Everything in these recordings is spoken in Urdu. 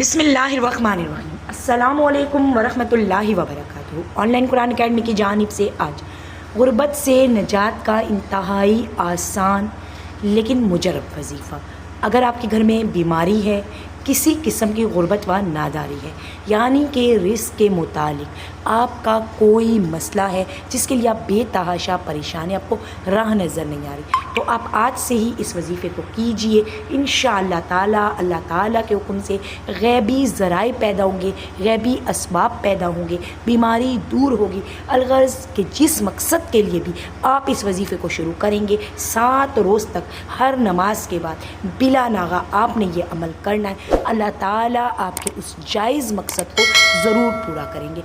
بسم اللہ الرحمن الرحیم۔ السلام علیکم ورحمۃ اللہ وبرکاتہ۔ آن لائن قرآن اکیڈمی کی جانب سے آج غربت سے نجات کا انتہائی آسان لیکن مجرب وظیفہ۔ اگر آپ کے گھر میں بیماری ہے، کسی قسم کی غربت و ناداری ہے، یعنی کہ رزق کے متعلق آپ کا کوئی مسئلہ ہے جس کے لیے آپ بے تحاشا پریشان ہیں، آپ کو راہ نظر نہیں آ رہی، تو آپ آج سے ہی اس وظیفے کو کیجئے۔ انشاءاللہ تعالیٰ اللہ تعالیٰ کے حکم سے غیبی ذرائع پیدا ہوں گے، غیبی اسباب پیدا ہوں گے، بیماری دور ہوگی۔ الغرض کہ جس مقصد کے لیے بھی آپ اس وظیفے کو شروع کریں گے، 7 روز تک ہر نماز کے بعد بلا ناغہ آپ نے یہ عمل کرنا ہے، اللہ تعالیٰ آپ کے اس جائز مقصد کو ضرور پورا کریں گے۔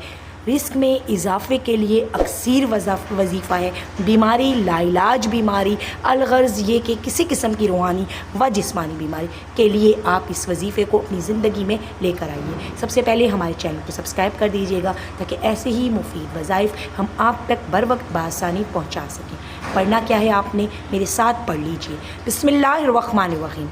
رزق میں اضافے کے لیے اکثیر وظیفہ ہے، بیماری لاعلاج بیماری، الغرض یہ کہ کسی قسم کی روحانی و جسمانی بیماری کے لیے آپ اس وظیفے کو اپنی زندگی میں لے کر آئیے۔ سب سے پہلے ہمارے چینل کو سبسکرائب کر دیجیے گا تاکہ ایسے ہی مفید وظائف ہم آپ تک بر وقت بآسانی پہنچا سکیں۔ پڑھنا کیا ہے آپ نے، میرے ساتھ پڑھ لیجیے۔ بسم اللہ الرحمن الرحیم۔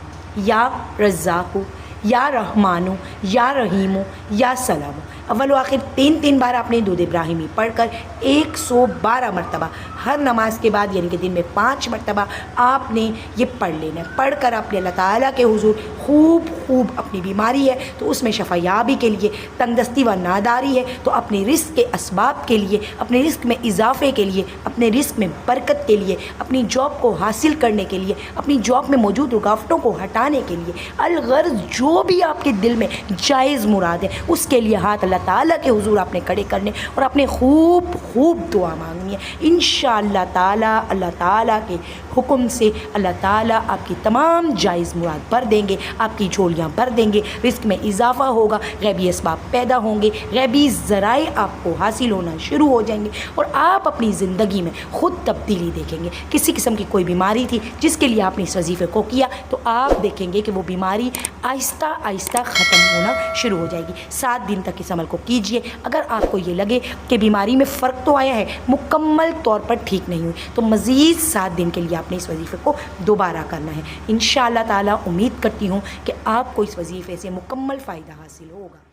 یا رزاق، یا رحمانو، یا رحیمو، یا سلام۔ اول و آخر 3 بار آپ نے درود ابراہیمی پڑھ کر 112 مرتبہ ہر نماز کے بعد، یعنی کہ دن میں 5 مرتبہ آپ نے یہ پڑھ لینا ہے۔ پڑھ کر آپ نے اللہ تعالیٰ کے حضور خوب اپنی بیماری ہے تو اس میں شفا یابی کے لیے، تنگ دستی و ناداری ہے تو اپنے رزق کے اسباب کے لیے، اپنے رزق میں اضافے کے لیے، اپنے رزق میں برکت کے لیے، اپنی جاب کو حاصل کرنے کے لیے، اپنی جاب میں موجود رکاوٹوں کو ہٹانے کے لیے، الغرض جو بھی آپ کے دل میں جائز مراد ہے اس کے لیے ہاتھ اللہ تعالیٰ کے حضور آپ نے کھڑے کرنے اور اپنے خوب دعا مانگنی ہے۔ انشاءاللہ تعالیٰ اللہ تعالیٰ کے حکم سے اللہ تعالیٰ آپ کی تمام جائز مراد بھر دیں گے، آپ کی جھولیاں بھر دیں گے، رزق میں اضافہ ہوگا، غیبی اسباب پیدا ہوں گے، غیبی ذرائع آپ کو حاصل ہونا شروع ہو جائیں گے اور آپ اپنی زندگی میں خود تبدیلی دیکھیں گے۔ کسی قسم کی کوئی بیماری تھی جس کے لیے آپ نے اس وظیفے کو کیا تو آپ دیکھیں گے کہ وہ بیماری آہستہ ختم ہونا شروع ہو جائے گی۔ 7 دن تک اس عمل کو کیجئے۔ اگر آپ کو یہ لگے کہ بیماری میں فرق تو آیا ہے، مکمل طور پر ٹھیک نہیں ہوئی، تو مزید 7 دن کے لیے آپ نے اس وظیفے کو دوبارہ کرنا ہے۔ انشاءاللہ تعالیٰ امید کرتی ہوں کہ آپ کو اس وظیفے سے مکمل فائدہ حاصل ہوگا۔